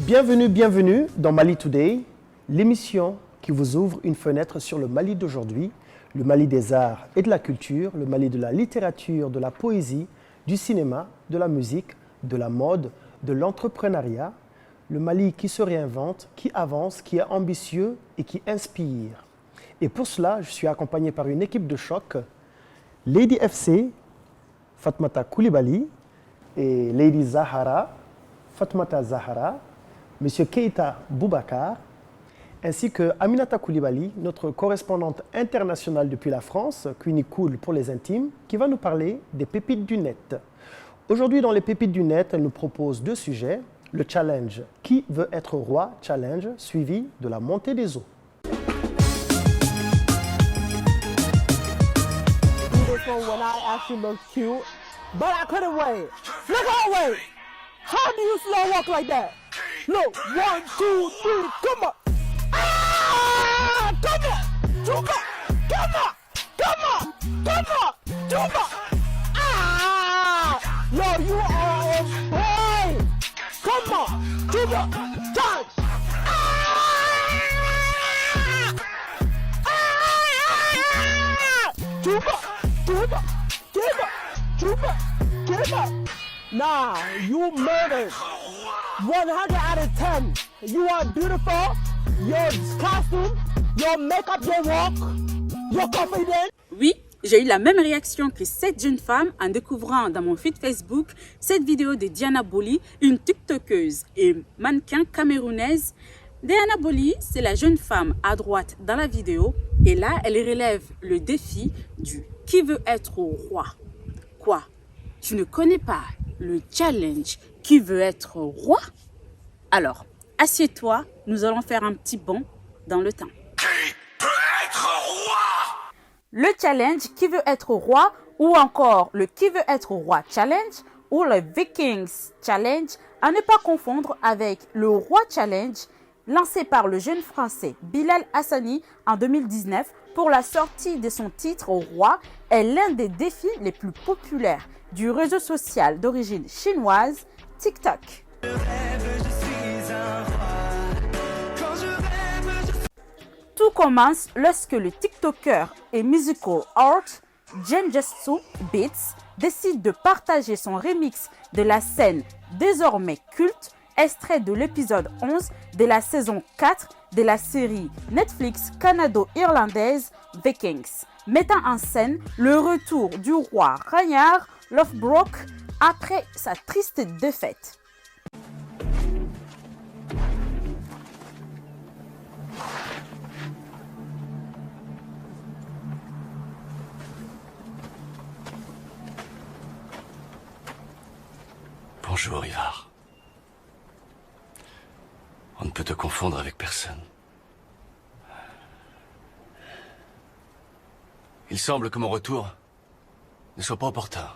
Bienvenue dans Mali Today, l'émission qui vous ouvre une fenêtre sur le Mali d'aujourd'hui, le Mali des arts et de la culture, le Mali de la littérature, de la poésie, du cinéma, de la musique, de la mode, de l'entrepreneuriat, le Mali qui se réinvente, qui avance, qui est ambitieux et qui inspire. Et pour cela, je suis accompagné par une équipe de choc, Lady FC, Fatmata Koulibaly, et Lady Zahara, Fatmata Zahara, Monsieur Keita Boubacar, ainsi que Aminata Koulibaly, notre correspondante internationale depuis la France, Queenie Cool pour les intimes, qui va nous parler des pépites du net. Aujourd'hui, dans les pépites du net, elle nous propose deux sujets. Le challenge « Qui veut être roi ?» challenge, suivi de la montée des eaux. When I actually look cute, but I couldn't wait. Look how I wait. How do you slow walk like that? Look, 1, 2, 3, come on. Ah, come on, Juba, come on, come on, come on, Juba. Ah, yo, you are on point. Come on, Juba, touch. Juba, Juba, Juba, Juba, Juba. Nah, you murdered. 100 out of 10. You are beautiful. Your costume, your makeup, your walk, your confidence. Oui, j'ai eu la même réaction que cette jeune femme en découvrant dans mon feed Facebook cette vidéo de Diana Boli, une tiktokeuse et mannequin camerounaise. Diana Boli, c'est la jeune femme à droite dans la vidéo et là, elle relève le défi du « Qui veut être roi ?» Quoi? Tu ne connais pas le challenge « Qui veut être roi ?» Alors, assieds-toi, nous allons faire un petit bond dans le temps. Qui peut être roi? Le challenge « Qui veut être roi ?» ou encore le « Qui veut être roi challenge » ou le Vikings challenge, à ne pas confondre avec le roi challenge lancé par le jeune français Bilal Hassani en 2019 pour la sortie de son titre au roi, est l'un des défis les plus populaires du réseau social d'origine chinoise TikTok. Tout commence lorsque le TikToker et musical art Genjutsu Beats décide de partager son remix de la scène désormais culte, extrait de l'épisode 11 de la saison 4 de la série Netflix canado-irlandaise Vikings, mettant en scène le retour du roi Ragnar Lothbrok après sa triste défaite. Bonjour, Ivar. On ne peut te confondre avec personne. Il semble que mon retour ne soit pas opportun.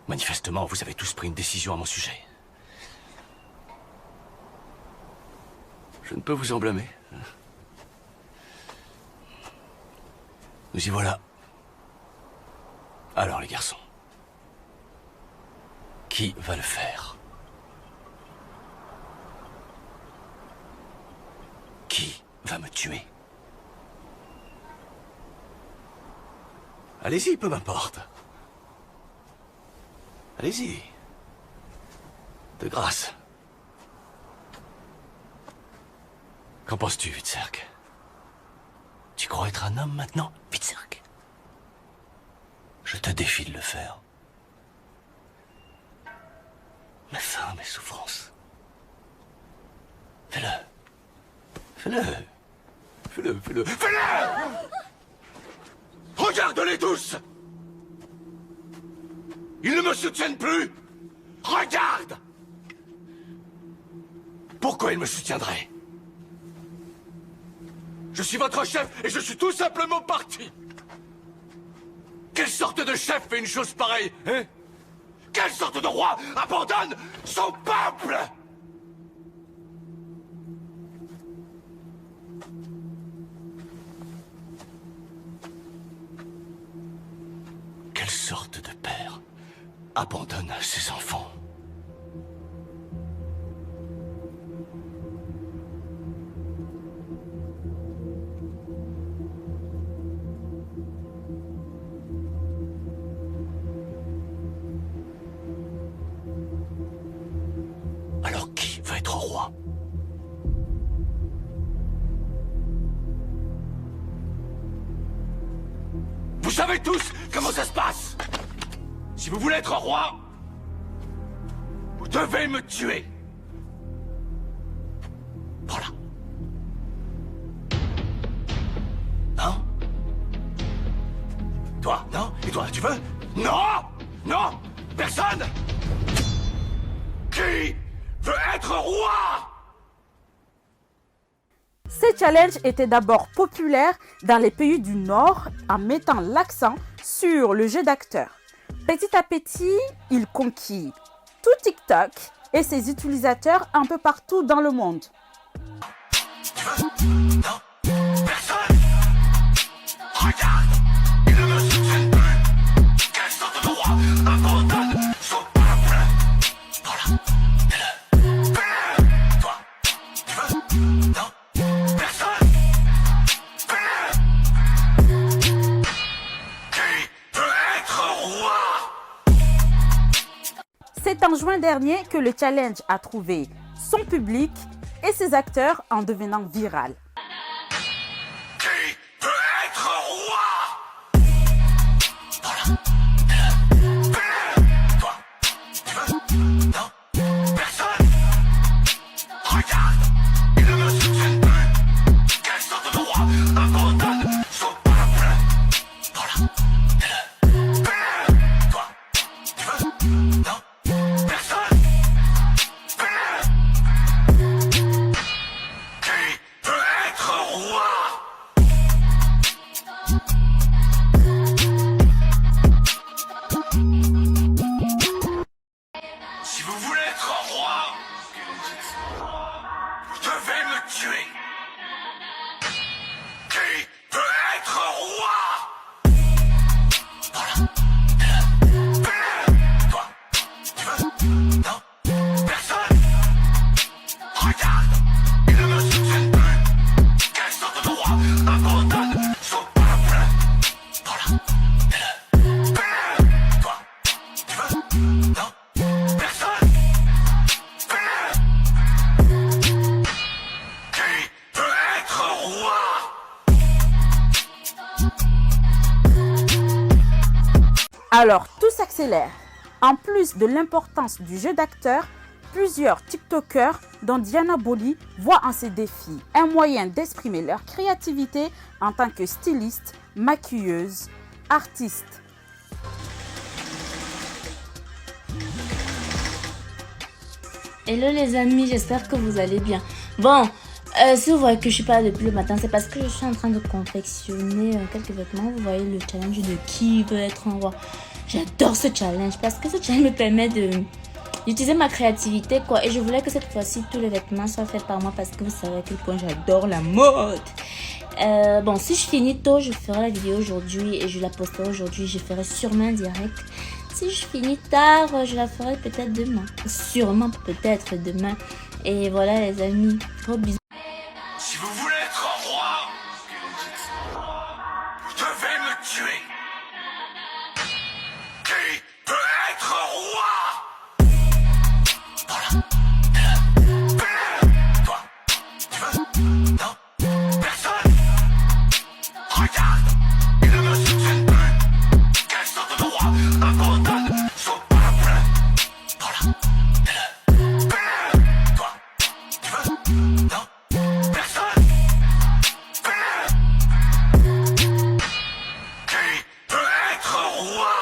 Manifestement, vous avez tous pris une décision à mon sujet. Je ne peux vous en blâmer. Nous y voilà. Alors, les garçons, qui va le faire? Qui va me tuer? Allez-y, peu m'importe. Allez-y. De grâce. Qu'en penses-tu, Witzerk? Tu crois être un homme maintenant, Witzerk? Je te défie de le faire. Mets fin à mes souffrances. Fais-le. Fais-le. Fais-le, fais-le, fais-le! Regarde-les tous! Ils ne me soutiennent plus! Regarde! Pourquoi ils me soutiendraient? Je suis votre chef et je suis tout simplement parti! Quelle sorte de chef fait une chose pareille, hein? Quelle sorte de roi abandonne son peuple? Quelle sorte de père abandonne ses enfants? Alors qui veut être roi? Vous savez tous comment ça se passe. Si vous voulez être roi, vous devez me tuer. Voilà. Non? Toi, non? Et toi, tu veux? Non! Non! Personne! Qui veut être roi? Ces challenges étaient d'abord populaires dans les pays du Nord en mettant l'accent sur le jeu d'acteur. Petit à petit, il conquit tout TikTok et ses utilisateurs un peu partout dans le monde. Non? Personne? Regarde! Ils ne me soutiennent plus! Quelle sorte de roi abandonne son peuple? Voilà. Fais-le! Toi, tu veux? Non? Personne? Fais-le! Qui veut être roi? C'est en juin dernier que le challenge a trouvé son public et ses acteurs en devenant viral. Qui veut être roi? Voilà. Fais-le! Toi, tu veux? Non? Personne? Regarde! Ils ne me soutiennent plus! Quelle sorte de roi abandonne son peuple? Voilà. Fais-le! Toi, tu veux? Non? Personne? Fais-le! Qui veut être roi? Si vous voulez être roi, vous devez me tuer. Qui veut être roi? Voilà. Fais-le! Toi, tu veux? Non? Personne? Regarde! Ils ne me soutiennent plus! Quelle sorte de roi abandonne son peuple? Voilà. Fais-le! Toi, tu veux? Non? Personne? Fais-le! Qui veut être roi? Alors tout s'accélère. En plus de l'importance du jeu d'acteur, plusieurs TikTokers, dont Diana Bolly, voient en ces défis un moyen d'exprimer leur créativité en tant que styliste, maquilleuse, artiste. Hello les amis, j'espère que vous allez bien. Bon, si vous voyez que je suis pas là depuis le matin, c'est parce que je suis en train de confectionner quelques vêtements. Vous voyez le challenge de qui veut être un roi. J'adore ce challenge parce que ce challenge me permet d'utiliser ma créativité quoi. Et je voulais que cette fois-ci tous les vêtements soient faits par moi parce que vous savez à quel point j'adore la mode. Bon, si je finis tôt, je ferai la vidéo aujourd'hui et je la posterai aujourd'hui. Je ferai sûrement un direct. Si je finis tard, je la ferai peut-être demain. Sûrement peut-être demain. Et voilà les amis, gros bisous. Si vous voulez être roi, vous devez me tuer. Qui peut être roi? Voilà. Fais-le! Toi, tu veux? Non? Personne? Regarde! Ils ne me soutiennent plus! Quelle sorte de roi abandonne son peuple? Voilà. Fais-le! Toi, tu veux? Non? Personne? Fais-le! Qui peut être roi?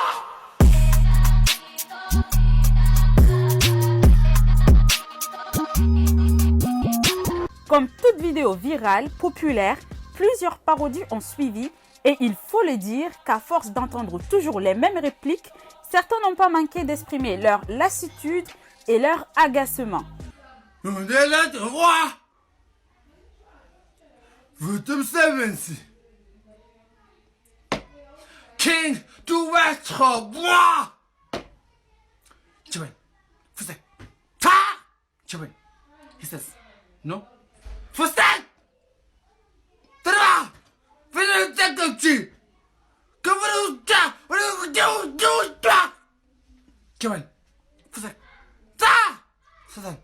Comme toute vidéo virale, populaire, plusieurs parodies ont suivi et il faut le dire qu'à force d'entendre toujours les mêmes répliques, certains n'ont pas manqué d'exprimer leur lassitude et leur agacement. Vous devez être roi. Vous me savez si. King doit être roi. Tu vois, vous savez. Ah! Tu vois, he says, no. Vous savez. Tra! Venez te comme que vous ta, vous ta. Tu vois, vous savez. Ça, ça.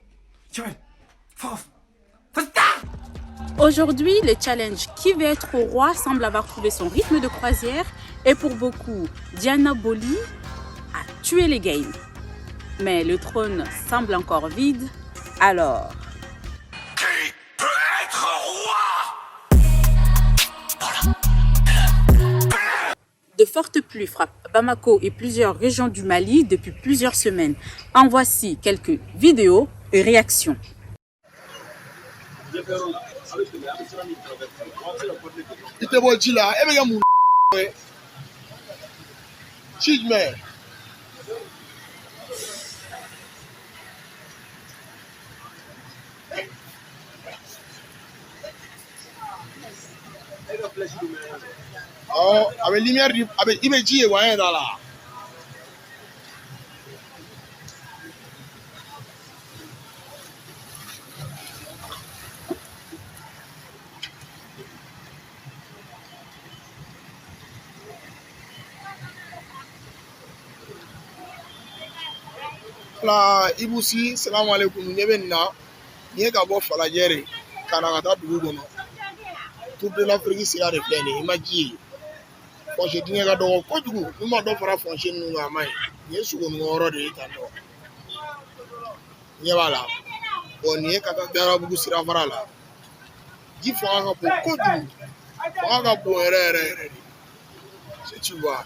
Aujourd'hui, le challenge Qui veut être roi semble avoir trouvé son rythme de croisière et pour beaucoup, Diana Boli a tué les games. Mais le trône semble encore vide, alors... Qui peut être roi? De fortes pluies frappent Bamako et plusieurs régions du Mali depuis plusieurs semaines. En voici quelques vidéos et réactions. Oh, avec lumière, avec image, ouais, là. La Ibusi, salam alaikum, Nebena, Niegabo Falajere, Kanagata Dugono. Toute l'Afrique sera reflétée, imagine. Quand je dis que nous avons fait franchir nous à main, nous sommes de l'État. Voilà. On y est quand on a beaucoup de travail. Il faut un peu de code. Il faut un peu de si tu vois.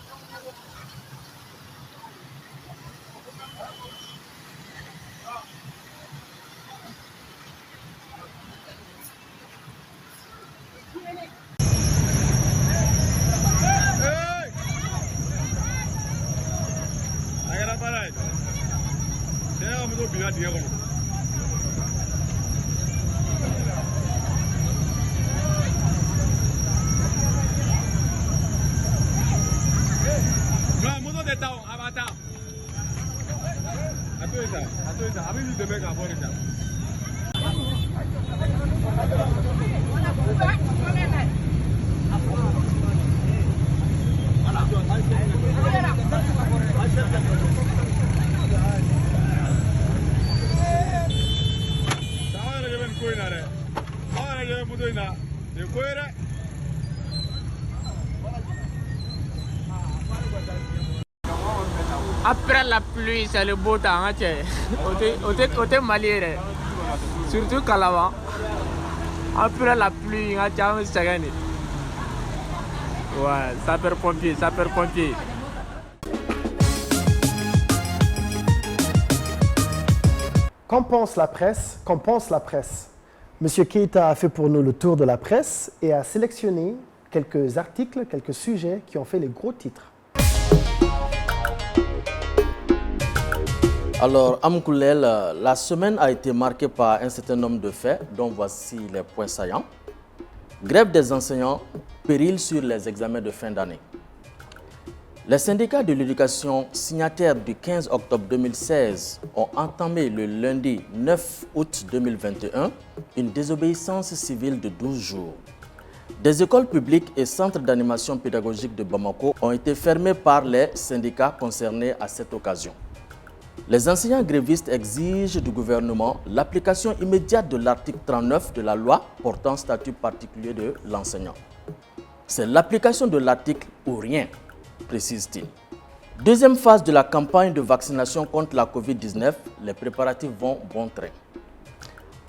Après la pluie, c'est le beau temps. Côté Mali, surtout Kalawa. Après la pluie, ouais, sapeur-pompier, sapeur-pompier. Qu'en pense la presse? Qu'en pense la presse? Monsieur Keïta a fait pour nous le tour de la presse et a sélectionné quelques articles, quelques sujets qui ont fait les gros titres. Alors, Amkoulel, la semaine a été marquée par un certain nombre de faits, dont voici les points saillants. Grève des enseignants, péril sur les examens de fin d'année. Les syndicats de l'éducation signataires du 15 octobre 2016 ont entamé le lundi 9 août 2021 une désobéissance civile de 12 jours. Des écoles publiques et centres d'animation pédagogique de Bamako ont été fermés par les syndicats concernés à cette occasion. Les enseignants grévistes exigent du gouvernement l'application immédiate de l'article 39 de la loi portant statut particulier de l'enseignant. C'est l'application de l'article ou rien, précise-t-il. Deuxième phase de la campagne de vaccination contre la COVID-19, les préparatifs vont bon train.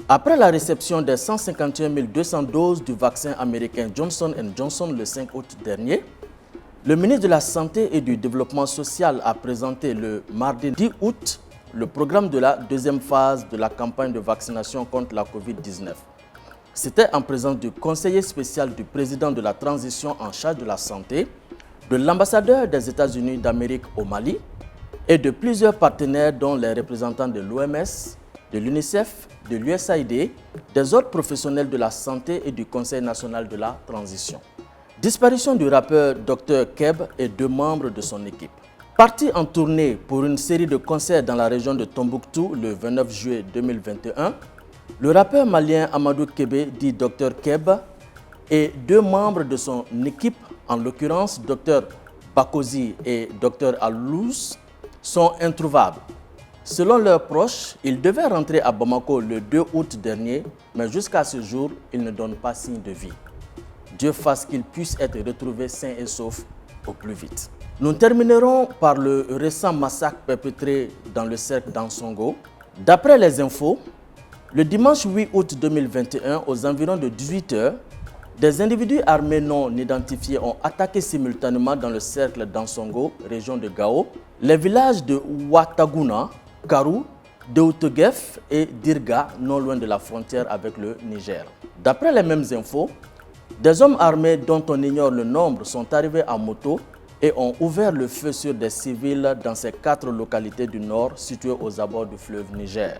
Après la réception des 151 200 doses du vaccin américain Johnson & Johnson le 5 août dernier, le ministre de la Santé et du Développement social a présenté le mardi 10 août le programme de la deuxième phase de la campagne de vaccination contre la COVID-19. C'était en présence du conseiller spécial du président de la transition en charge de la santé, de l'ambassadeur des États-Unis d'Amérique au Mali et de plusieurs partenaires dont les représentants de l'OMS, de l'UNICEF, de l'USAID, des autres professionnels de la santé et du Conseil national de la transition. Disparition du rappeur Dr Keb et 2 membres de son équipe. Parti en tournée pour une série de concerts dans la région de Tombouctou le 29 juillet 2021, le rappeur malien Amadou Kébé, dit Dr Keb, et 2 membres de son équipe, en l'occurrence Dr Bakozi et Dr Alouz, sont introuvables. Selon leurs proches, il devait rentrer à Bamako le 2 août dernier, mais jusqu'à ce jour, il ne donne pas signe de vie. Dieu fasse qu'il puisse être retrouvé sain et sauf au plus vite. Nous terminerons par le récent massacre perpétré dans le cercle d'Ansongo. D'après les infos, le dimanche 8 août 2021, aux environs de 18 h, des individus armés non identifiés ont attaqué simultanément dans le cercle d'Ansongo, région de Gao, les villages de Ouattaguna, Karou, Deoutegef et Dirga, non loin de la frontière avec le Niger. D'après les mêmes infos, des hommes armés dont on ignore le nombre sont arrivés en moto et ont ouvert le feu sur des civils dans ces 4 localités du nord situées aux abords du fleuve Niger.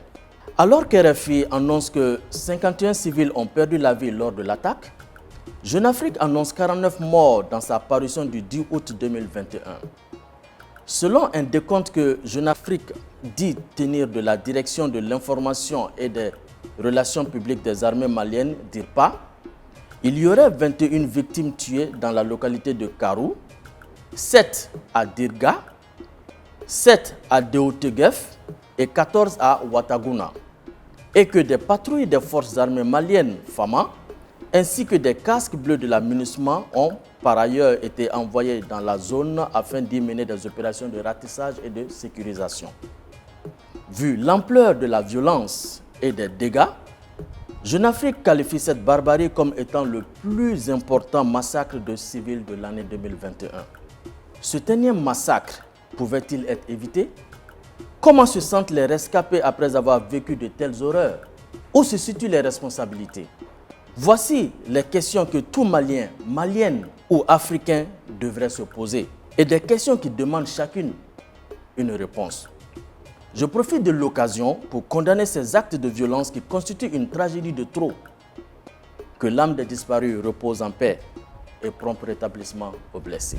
Alors qu'RFI annonce que 51 civils ont perdu la vie lors de l'attaque, Jeune Afrique annonce 49 morts dans sa parution du 10 août 2021. Selon un décompte que Jeune Afrique dit tenir de la Direction de l'information et des relations publiques des armées maliennes, DIRPA, il y aurait 21 victimes tuées dans la localité de Karou, 7 à Dirga, 7 à Deoutegef et 14 à Ouattaguna, et que des patrouilles des forces armées maliennes FAMA ainsi que des casques bleus de la MINUSMA ont par ailleurs été envoyés dans la zone afin d'y mener des opérations de ratissage et de sécurisation. Vu l'ampleur de la violence et des dégâts, Jeune Afrique qualifie cette barbarie comme étant le plus important massacre de civils de l'année 2021. Ce énième massacre pouvait-il être évité? Comment se sentent les rescapés après avoir vécu de telles horreurs? Où se situent les responsabilités? Voici les questions que tout Malien, Malienne ou Africain devrait se poser et des questions qui demandent chacune une réponse. Je profite de l'occasion pour condamner ces actes de violence qui constituent une tragédie de trop. Que l'âme des disparus repose en paix et prompt rétablissement aux blessés.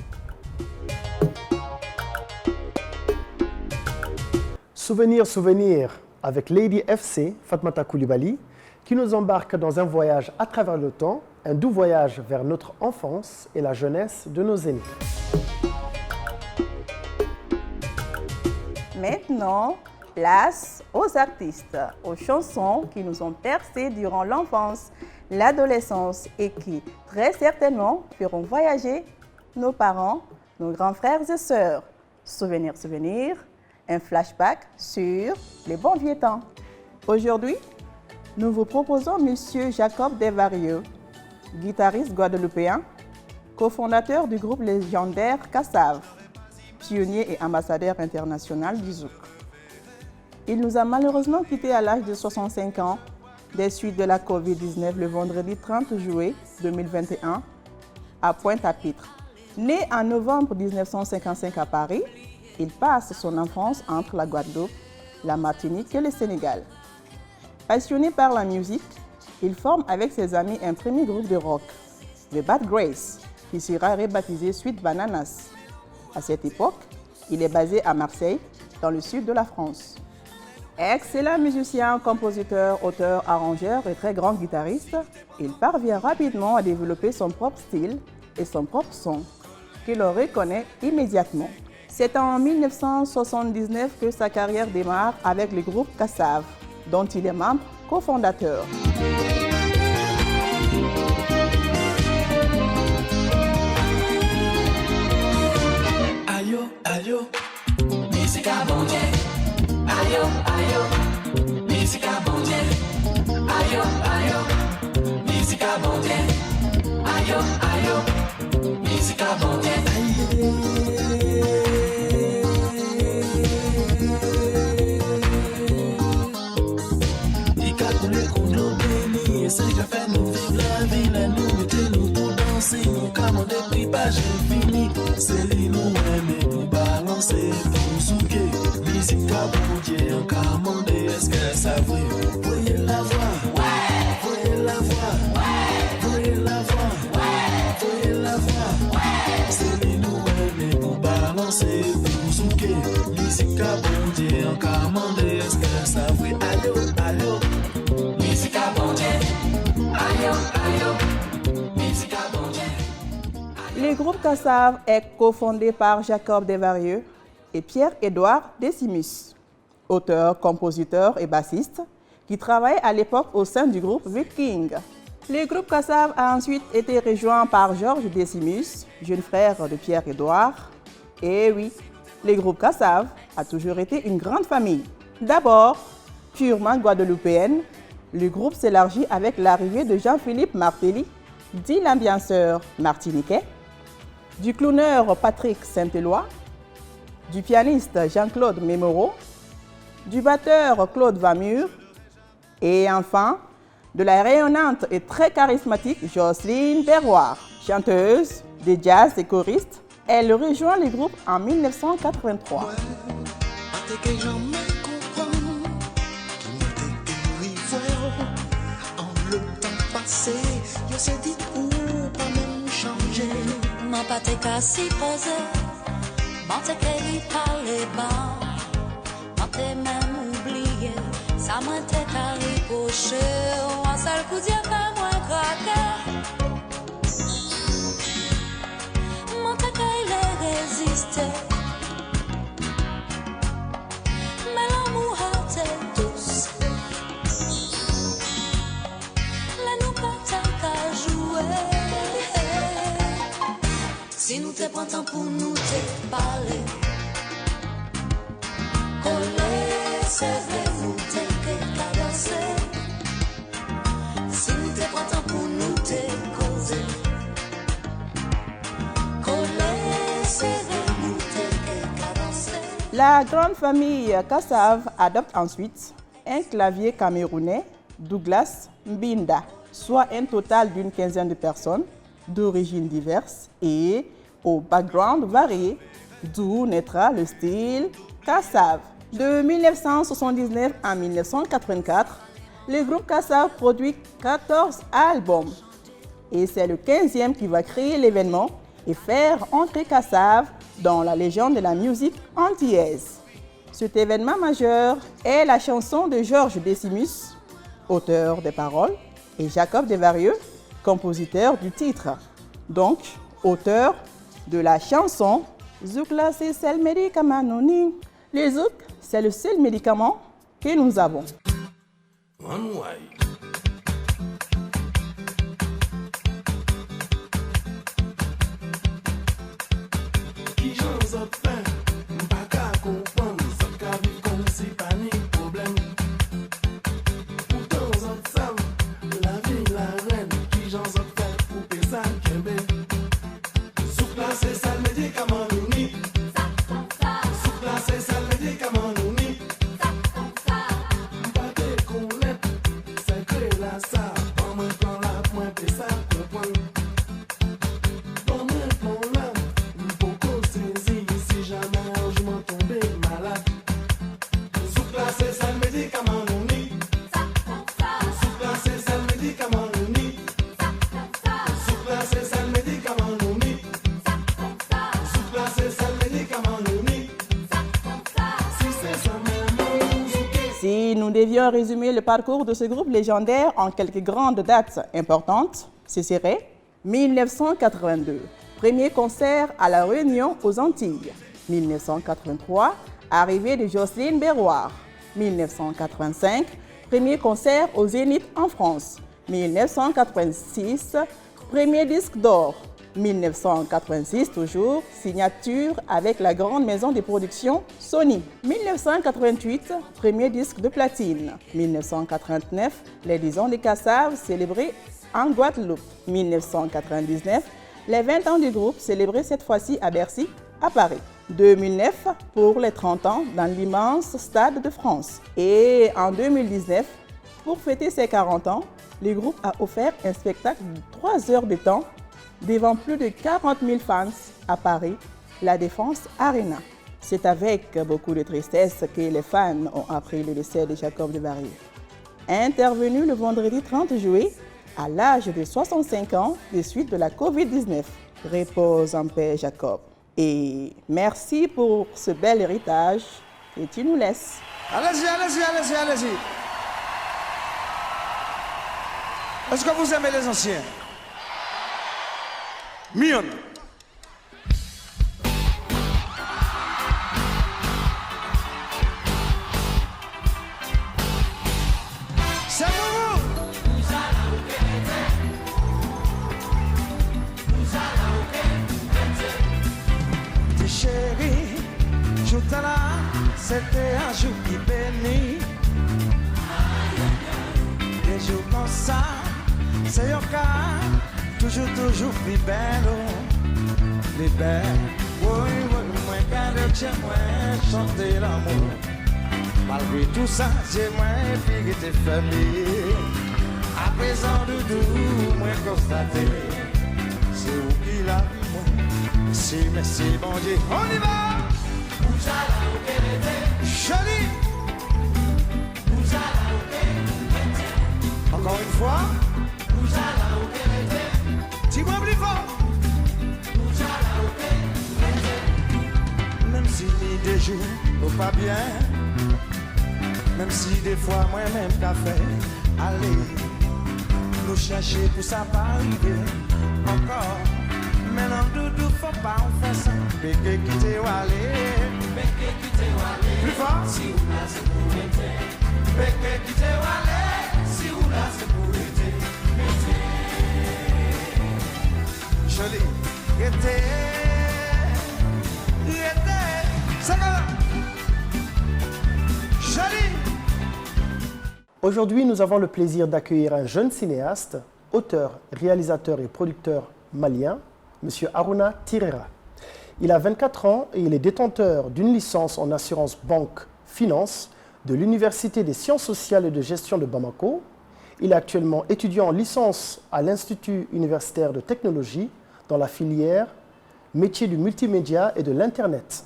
Souvenir avec Lady FC, Fatmata Koulibaly, qui nous embarque dans un voyage à travers le temps, un doux voyage vers notre enfance et la jeunesse de nos aînés. Maintenant, place aux artistes, aux chansons qui nous ont percés durant l'enfance, l'adolescence et qui, très certainement, feront voyager nos parents, nos grands frères et sœurs. Souvenir, un flashback sur les bons vieux temps. Aujourd'hui, nous vous proposons M. Jacob Desvarieux, guitariste guadeloupéen, cofondateur du groupe légendaire Kassav, pionnier et ambassadeur international du Zouk. Il nous a malheureusement quittés à l'âge de 65 ans, des suites de la Covid-19 le vendredi 30 juillet 2021 à Pointe-à-Pitre. Né en novembre 1955 à Paris, il passe son enfance entre la Guadeloupe, la Martinique et le Sénégal. Passionné par la musique, il forme avec ses amis un premier groupe de rock, The Bad Grace, qui sera rebaptisé Sweet Bananas. À cette époque, il est basé à Marseille, dans le sud de la France. Excellent musicien, compositeur, auteur, arrangeur et très grand guitariste, il parvient rapidement à développer son propre style et son propre son, qu'il reconnaît immédiatement. C'est en 1979 que sa carrière démarre avec le groupe Kassav, dont il est membre cofondateur. Ayo, ayo, musique à bon Dieu. Ayo, ayo, musique à bon Dieu. Ayo, ayo, musique à bon Dieu. Ayo, ayo, musique à bon Dieu. C'est qu'a fait nous vivre la vie, là nous mettez-nous pour danser, nous commander puis pas j'ai fini. C'est lui nous aimer pour balancer, pour souquer. Musique à bon Dieu, en commander, est-ce que ça vrai? Voyez la voix, ouais. Voyez la voix, ouais. Voyez la voix, ouais. Voyez la voix, ouais. C'est lui nous aimer pour balancer, pour souquer. Musique à bon Dieu, en commander, est-ce que ça vrai? Allô, allô, musique à bon Dieu. Le groupe Kassav est cofondé par Jacob Desvarieux et Pierre-Édouard Décimus. auteur, compositeur et bassiste, qui travaillait à l'époque au sein du groupe Viking. Le groupe Kassav a ensuite été rejoint par Georges Décimus, jeune frère de Pierre-Édouard. Et oui, le groupe Kassav a toujours été une grande famille. D'abord, purement guadeloupéenne, le groupe s'élargit avec l'arrivée de Jean-Philippe Martelly, dit l'ambianceur martiniquais, du clowneur Patrick Saint-Éloi, du pianiste Jean-Claude Mémoreau, du batteur Claude Vamur et enfin de la rayonnante et très charismatique Jocelyne Berroir. Chanteuse de jazz et choriste, elle rejoint le groupe en 1983. Je sais dit ou pas même changer. Ma pâte qu'à s'y poser. Ma t'es qu'elle y parle bas. Ma t'es même oublié. Ça m'a t'es qu'à ricocher. Un seul coup d'y'a qu'à moi craquer. Ma t'es qu'elle est résisté. Mais l'amour a été douce. Si nous te prenons temps pour nous te parler, coller, c'est vrai, nous te cadencer. Si nous te prenons temps pour nous te causer, coller, c'est vrai, nous te cadencer. La grande famille Kassav adopte ensuite un clavier camerounais, Douglas Mbinda, soit un total d'une quinzaine de personnes d'origines diverses et au background varié, d'où naîtra le style Kassav. De 1979 à 1984, le groupe Kassav produit 14 albums et c'est le 15e qui va créer l'événement et faire entrer Kassav dans la légende de la musique antillaise. Cet événement majeur est la chanson de Georges Décimus, auteur des paroles, et Jacob Desvarieux, compositeur du titre, donc auteur de la chanson Zoukla c'est le médicament noni. Le zouk, c'est le seul médicament que nous avons. Si nous devions résumer le parcours de ce groupe légendaire en quelques grandes dates importantes, ce serait 1982, premier concert à La Réunion aux Antilles. 1983, arrivée de Jocelyne Berroir. 1985, premier concert au Zénith en France. 1986, premier disque d'or. 1986 toujours, signature avec la grande maison de production Sony. 1988, premier disque de platine. 1989, les 10 ans de Kassav célébrés en Guadeloupe. 1999, les 20 ans du groupe célébrés cette fois-ci à Bercy, à Paris. 2009 pour les 30 ans dans l'immense Stade de France. Et en 2019, pour fêter ses 40 ans, le groupe a offert un spectacle de 3 heures de temps devant plus de 40 000 fans à Paris, la Défense Arena. C'est avec beaucoup de tristesse que les fans ont appris le décès de Jacob Desvarieux. Intervenu le vendredi 30 juillet, à l'âge de 65 ans, des suites de la Covid-19. Repose en paix, Jacob. Et merci pour ce bel héritage que tu nous laisses. Allez-y, allez-y, allez-y, allez-y. Est-ce que vous aimez les anciens? Mion. C'est pour vous. Petit chéri, jour là, c'était un jour qui bénit. Des jours comme ça, c'est un cas, toujours plus belle, plus belle. Oui, moi, quand j'aime chanter l'amour. Malgré tout ça, j'ai moins fille tes familles. À présent, doudou, moi constaté, c'est où qu'il a vu moi. Merci, bon Dieu. On y va! Joli! Encore une fois. Dis-moi plus fort. Même si des jours au pas bien, même si des fois moi-même café, allez, nous chercher pour ça pas arriver encore. Maintenant doudou faut pas en faire ça. Béké quitter ou aller. Plus fort. Si ou là c'est pour l'été. Béké quitter ou aller. Si ou là c'est pour l'été. Joli. Été. C'est quoi? Joli. Aujourd'hui, nous avons le plaisir d'accueillir un jeune cinéaste, auteur, réalisateur et producteur malien, M. Harouna Tirera. Il a 24 ans et il est détenteur d'une licence en assurance banque finance de l'Université des sciences sociales et de gestion de Bamako. Il est actuellement étudiant en licence à l'Institut universitaire de technologie dans la filière métier du multimédia et de l'Internet.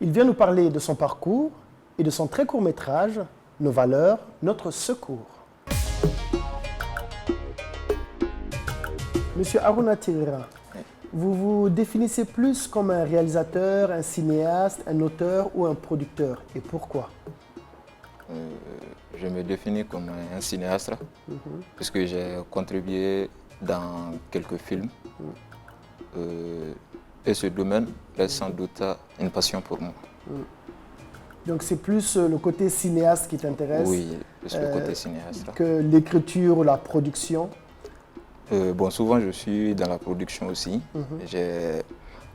Il vient nous parler de son parcours et de son très court métrage, Nos valeurs, notre secours. Monsieur Harouna Tirera, vous vous définissez plus comme un réalisateur, un cinéaste, un auteur ou un producteur. Et pourquoi? Je me définis comme un cinéaste, puisque j'ai contribué dans quelques films. Et ce domaine est sans doute une passion pour moi. Donc c'est plus le côté cinéaste qui t'intéresse? Oui, plus le côté cinéaste. Que l'écriture ou la production? Bon, souvent je suis dans la production aussi. J'ai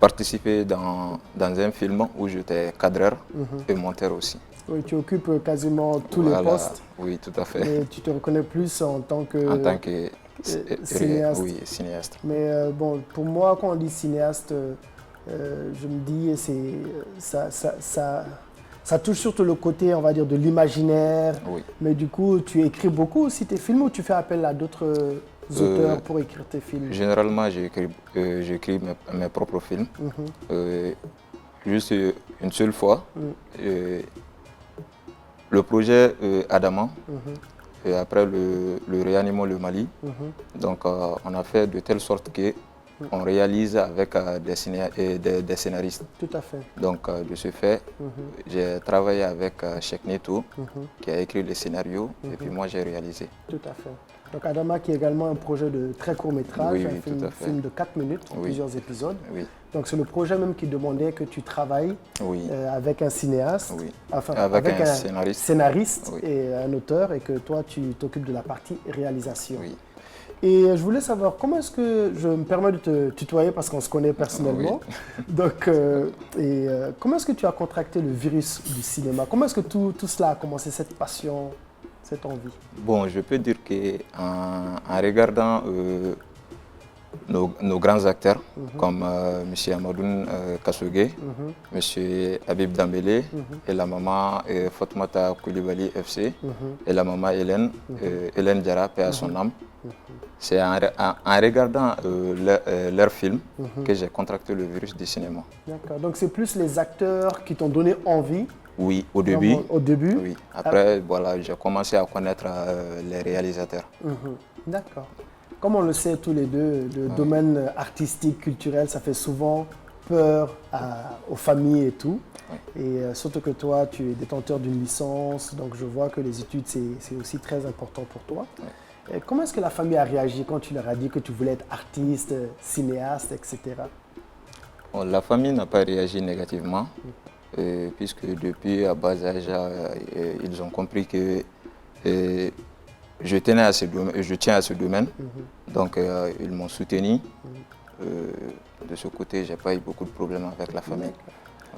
participé dans un film où j'étais cadreur et monteur aussi. Oui, tu occupes quasiment tous les postes. Oui, tout à fait. Mais tu te reconnais plus en tant que cinéaste. Oui, cinéaste. Mais bon, pour moi, quand on dit cinéaste, je me dis ça touche surtout le côté, on va dire, de l'imaginaire. Oui. Mais du coup, tu écris beaucoup aussi tes films ou tu fais appel à d'autres auteurs pour écrire tes films? Généralement, j'écris mes propres films. Juste une seule fois. Le projet Adama, et après le réanimons le Mali. Donc on a fait de telle sorte qu'on réalise avec des scénaristes. Tout à fait. Donc de ce fait, j'ai travaillé avec Cheikh Neto qui a écrit les scénarios et puis moi j'ai réalisé. Tout à fait. Donc Adama qui est également un projet de très court métrage, oui, un film de 4 minutes, plusieurs épisodes. Oui. Donc c'est le projet même qui demandait que tu travailles avec un cinéaste, enfin avec un scénariste et un auteur et que toi tu t'occupes de la partie réalisation. Oui. Et je voulais savoir comment est-ce que, je me permets de te tutoyer parce qu'on se connaît personnellement, donc comment est-ce que tu as contracté le virus du cinéma? Comment est-ce que tout cela a commencé, cette passion, cette envie? Bon, je peux dire qu'en regardant nos grands acteurs comme M. Amadoun Kassogué, M. Habib Dambélé et la maman Fatmata Koulibaly FC et la maman Hélène Diarra, paix à son âme. C'est en regardant leurs films que j'ai contracté le virus du cinéma. D'accord, donc c'est plus les acteurs qui t'ont donné envie? Oui, au début. Au début? Oui. Après, voilà, j'ai commencé à connaître les réalisateurs. D'accord. Comme on le sait tous les deux, le domaine artistique, culturel, ça fait souvent peur aux familles et tout. Et surtout que toi, tu es détenteur d'une licence, donc je vois que les études, c'est aussi très important pour toi. Et comment est-ce que la famille a réagi quand tu leur as dit que tu voulais être artiste, cinéaste, etc.? Bon, la famille n'a pas réagi négativement, puisque depuis à bas âge, ils ont compris que je tiens à ce domaine. Donc, ils m'ont soutenu. De ce côté, je n'ai pas eu beaucoup de problèmes avec la famille.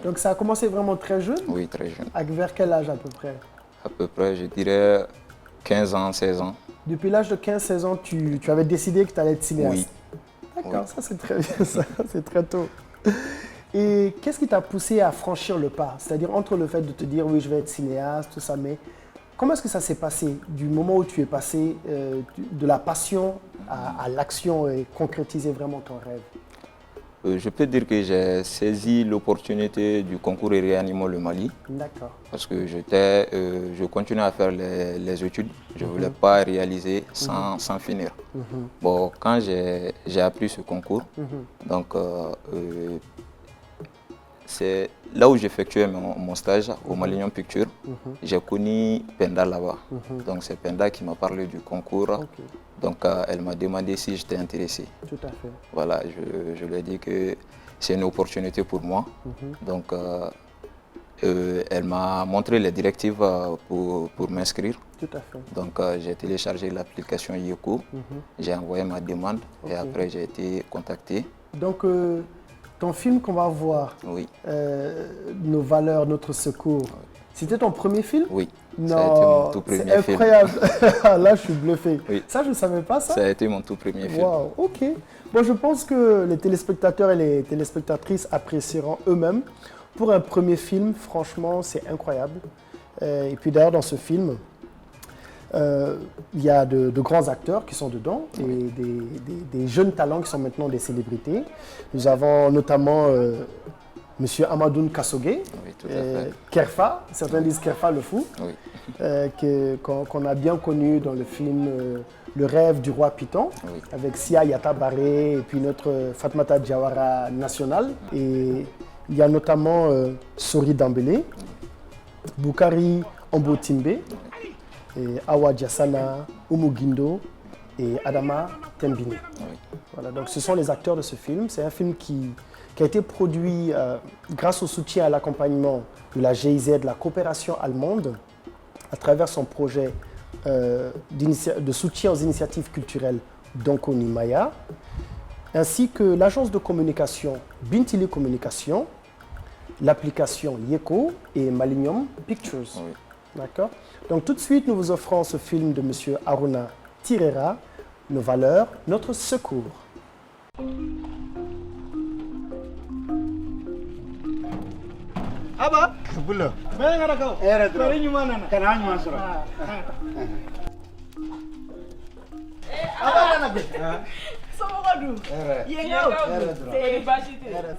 Donc, ça a commencé vraiment très jeune? Oui, très jeune. Vers quel âge à peu près? À peu près, je dirais 15 ans, 16 ans. Depuis l'âge de 15-16 ans, tu avais décidé que tu allais être cinéaste? Oui. D'accord, ça c'est très bien, ça, c'est très tôt. Et qu'est-ce qui t'a poussé à franchir le pas? C'est-à-dire entre le fait de te dire oui, je vais être cinéaste, tout ça, mais comment est-ce que ça s'est passé du moment où tu es passé de la passion à l'action et concrétiser vraiment ton rêve? Je peux dire que j'ai saisi l'opportunité du concours et réanimons le Mali. D'accord. Parce que je continuais à faire les études. Je ne voulais pas réaliser sans finir. Bon, quand j'ai appris ce concours, donc c'est là où j'effectuais mon stage au Millennium Pictures. J'ai connu Penda là-bas. Donc c'est Penda qui m'a parlé du concours. Donc elle m'a demandé si j'étais intéressé. Tout à fait. Voilà, je lui ai dit que c'est une opportunité pour moi. Donc elle m'a montré les directives pour m'inscrire. Tout à fait. Donc j'ai téléchargé l'application Yeko. J'ai envoyé ma demande et après j'ai été contacté. Donc ton film qu'on va voir, Nos valeurs, notre secours, c'était ton premier film? Oui, non, ça a été mon tout premier film. C'est incroyable. Là, je suis bluffé. Oui. Ça, je ne savais pas ça. Ça a été mon tout premier film. Wow, ok. Bon, je pense que les téléspectateurs et les téléspectatrices apprécieront eux-mêmes. Pour un premier film, franchement, c'est incroyable. Et puis d'ailleurs, dans ce film, il y a de grands acteurs qui sont dedans et des jeunes talents qui sont maintenant des célébrités. Nous avons notamment Monsieur Amadoun Kassogué, Kerfa, certains disent Kerfa le fou, qu'on a bien connu dans le film Le rêve du roi Python, avec Sia Yata Baré et puis notre Fatmata Diawara nationale. Et il y a notamment Sori Dambélé, Boukari Ambotimbe, et Awa Diassana, Oumou Guindo et Adama Tembini. Voilà, donc ce sont les acteurs de ce film. C'est un film qui a été produit grâce au soutien et à l'accompagnement de la GIZ, la coopération allemande, à travers son projet de soutien aux initiatives culturelles Donkoni Maya, ainsi que l'agence de communication Bintili Communication, l'application Yeko et Millennium Pictures. D'accord. Donc tout de suite, nous vous offrons ce film de M. Aruna Tirera, Nos valeurs, notre secours. Aba, bulo. Bela ngara kau. Era tu. Beri nyuma nana. Kana nyuma sura. Aba nana be. Sama kadu. Era. Yenga. Era tu. Beri basi tu. Era.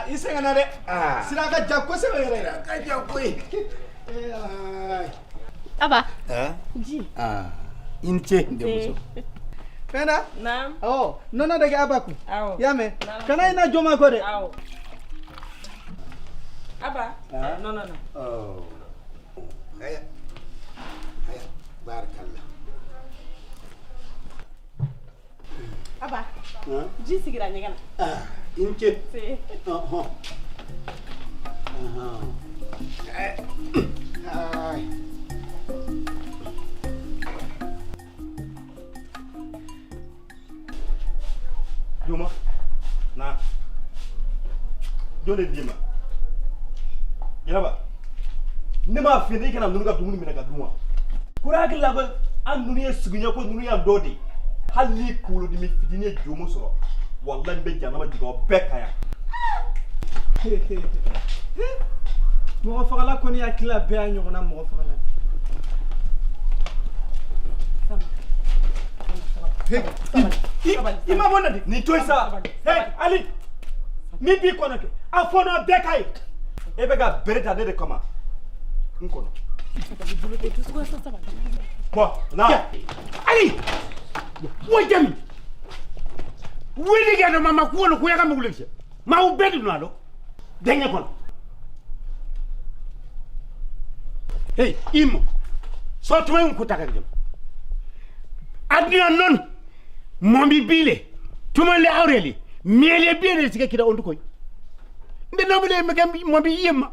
Ise ngana de. Sila ka jakko se era. Ka jakko. Aba. Ji. Inche ndemuso. Penda? Naam. Oh, nona daga abaku. Awo. Yame. Kana ina joma ko de. Awo. Aba. No. Oh. Haya. Barakallah. Aba. Ji sigira nyegana. Inche. Si. Ay. Juma. Na. Jole dima. Yaraba. Ne ma fi ne kana nunu ka dumuni mina ka duma. Kura ka la ko an nunu ye sugunya ko nunu ya dodi. Hali kulo dimi fidini jomo soro. Wallahi be janama diga be kaya. Mo fagala ko ni akila be anyo na mo fagala. Ima bona di ni toy sa. Hey Ali. Mi bi ko nake. Afono be kay. Ebe ga bereta de kama. Nkono. Bon, na. Ali. Wo jami. Wili ga no mama ko no ko ya ga mo guleke. Ma u bedu no alo. Denye kon. Hey, Imo. So tuwe unkuta jam. Adina non. Mombi bile. Tuma le aureli. Miele bile sike kida ondu koy. Nde nobile me gambi mombi yema.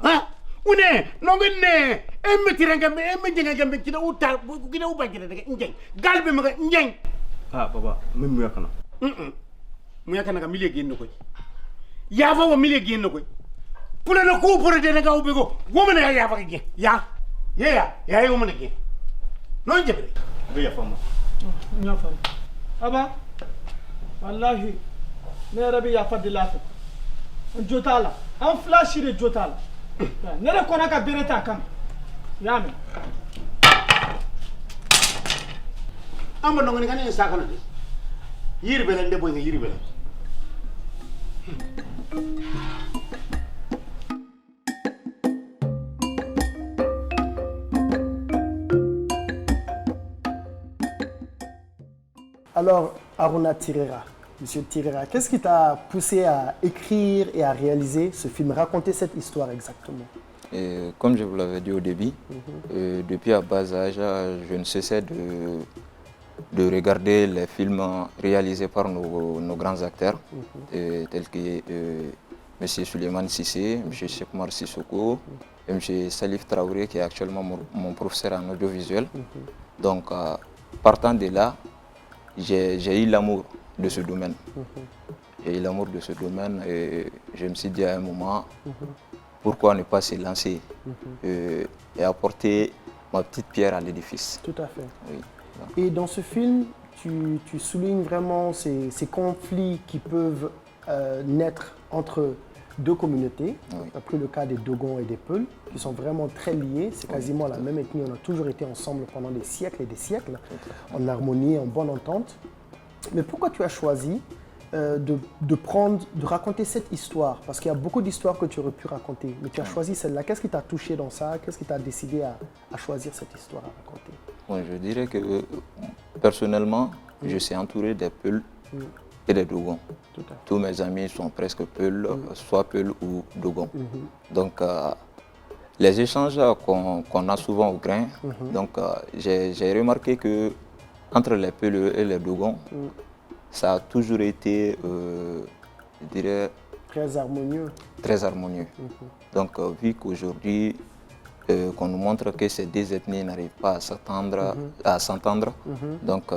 Ha? Une, non ne, emme tirangambe, emme jengambe kida uta, kida ubangina de njeng. Galbe ma njeng. Ah baba, même mu yakana. Mu yakana ga mille genno ko. Ya fa wa mille genno ko. Pula no ko pura de ga ubego. Woman ya fa gen. Ya. Ya woman gen. Non jebre. Be ya fama. Nya fam. Aba. Wallahi. Ne rabi ya fadila. Jotala. An flash de jotala. Ne le kona ka bereta kan. Ya me. Amba no ngani kan sa kana de. Yiri belen de boy yiri belen. Alors, Aruna Tirera, Monsieur Tirera, qu'est-ce qui t'a poussé à écrire et à réaliser ce film, raconter cette histoire exactement? Et comme je vous l'avais dit au début, depuis à bas âge, je ne cessais de regarder les films réalisés par nos grands acteurs, tels que M. Suleiman Sissé, M. Chekmar Sissoko, et M. Salif Traoré, qui est actuellement mon professeur en audiovisuel. Donc, partant de là, j'ai eu l'amour de ce domaine. J'ai eu l'amour de ce domaine et je me suis dit à un moment, pourquoi ne pas se lancer et apporter ma petite pierre à l'édifice. Tout à fait. Oui. Et dans ce film, tu soulignes vraiment ces conflits qui peuvent naître entre deux communautés. Tu as pris le cas des Dogons et des Peuls, qui sont vraiment très liés. C'est quasiment la même ethnie. On a toujours été ensemble pendant des siècles et des siècles, en harmonie, en bonne entente. Mais pourquoi tu as choisi de raconter cette histoire? Parce qu'il y a beaucoup d'histoires que tu aurais pu raconter, mais tu as choisi celle-là. Qu'est-ce qui t'a touché dans ça? Qu'est-ce qui t'a décidé à choisir cette histoire à raconter? Bon, je dirais que personnellement, je suis entouré des Peuls et des Dogons. Tous mes amis sont presque Peuls, soit Peuls ou Dogons. Donc, les échanges qu'on a souvent au grain, donc j'ai remarqué que entre les Peuls et les Dogons, ça a toujours été, je dirais, très harmonieux. Très harmonieux. Donc, vu qu'aujourd'hui, qu'on nous montre que ces deux ethnies n'arrivent pas à s'entendre, donc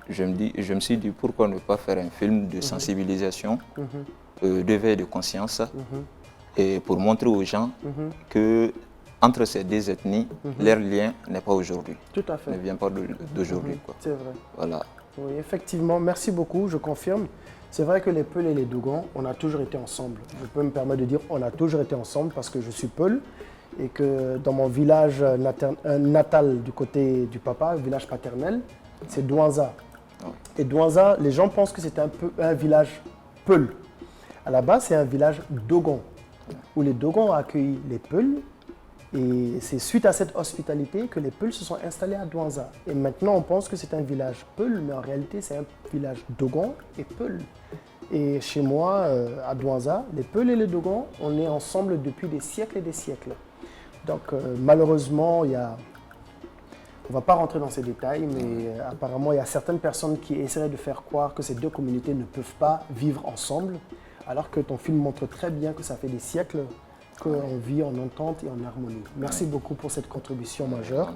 je me suis dit pourquoi ne pas faire un film de sensibilisation, d'éveil de conscience, et pour montrer aux gens que entre ces deux ethnies, leur lien n'est pas aujourd'hui. Tout à fait. Ne vient pas d'aujourd'hui. C'est vrai. Voilà. Oui, effectivement, merci beaucoup, je confirme. C'est vrai que les Peuls et les Dogons, on a toujours été ensemble. Je peux me permettre de dire on a toujours été ensemble parce que je suis Peul et que dans mon village natal du côté du papa, le village paternel, c'est Douanza. Et Douanza, les gens pensent que c'est un village Peul. À la base, c'est un village Dogon, où les Dogons ont accueilli les Peuls. Et c'est suite à cette hospitalité que les Peuls se sont installés à Douanza. Et maintenant, on pense que c'est un village Peul, mais en réalité, c'est un village Dogon et Peul. Et chez moi, à Douanza, les Peuls et les Dogons, on est ensemble depuis des siècles et des siècles. Donc, malheureusement, on ne va pas rentrer dans ces détails, mais apparemment, il y a certaines personnes qui essaieraient de faire croire que ces deux communautés ne peuvent pas vivre ensemble, alors que ton film montre très bien que ça fait des siècles qu'on vit en entente et en harmonie. Merci beaucoup pour cette contribution majeure.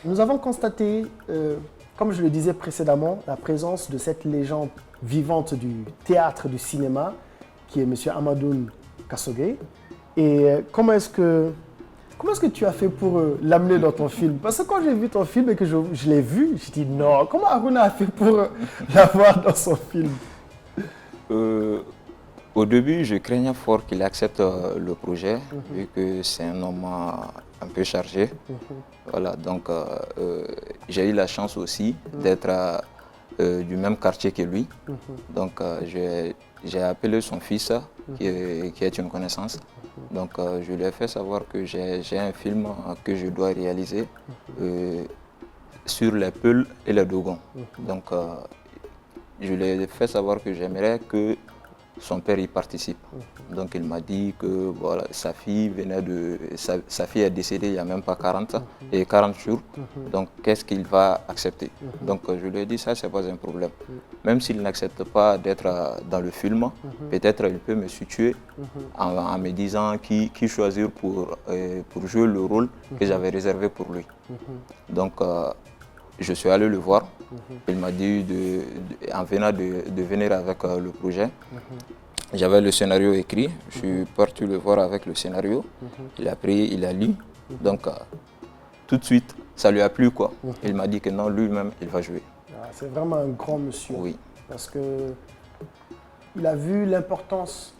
Nous avons constaté, comme je le disais précédemment, la présence de cette légende vivante du théâtre, du cinéma, qui est M. Amadoun Kassogué. Et comment est-ce que tu as fait pour l'amener dans ton film? Parce que quand j'ai vu ton film et que je l'ai vu, je dis non, comment Aruna a fait pour l'avoir dans son film? Au début, je craignais fort qu'il accepte le projet, vu que c'est un homme un peu chargé. Voilà, donc j'ai eu la chance aussi d'être du même quartier que lui. Donc j'ai appelé son fils, qui est une connaissance. Donc je lui ai fait savoir que j'ai un film que je dois réaliser sur les Peuls et les Dogons. Donc je lui ai fait savoir que j'aimerais que son père y participe. Donc il m'a dit que voilà, sa fille est décédée il n'y a même pas 40 jours. Donc qu'est-ce qu'il va accepter? Donc je lui ai dit ça, c'est pas un problème. Même s'il n'accepte pas d'être dans le film, peut-être il peut me situer en me disant qui choisir pour jouer le rôle que j'avais réservé pour lui. Donc je suis allé le voir. Il m'a dit en venant de venir avec le projet. J'avais le scénario écrit. Je suis parti le voir avec le scénario. Il a pris, il a lu. Donc tout de suite, ça lui a plu quoi. Il m'a dit que non, lui-même, il va jouer. Ah, c'est vraiment un grand monsieur. Oui. Parce que il a vu l'importance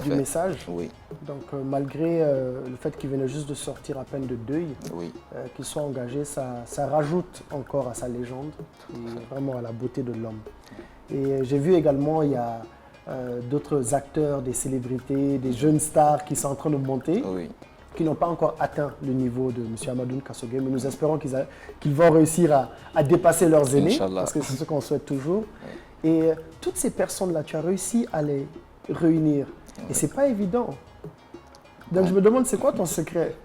du message. Oui. Donc malgré le fait qu'il venait juste de sortir à peine de deuil, qu'il soit engagé, ça rajoute encore à sa légende et vraiment à la beauté de l'homme. Et j'ai vu également, il y a d'autres acteurs, des célébrités, des jeunes stars qui sont en train de monter, qui n'ont pas encore atteint le niveau de M. Amadoune Kassogué, mais nous espérons qu'ils vont réussir à dépasser leurs aînés, parce que c'est ce qu'on souhaite toujours. Et toutes ces personnes-là, tu as réussi à les réunir. Et c'est pas évident. Donc je me demande, c'est quoi ton secret?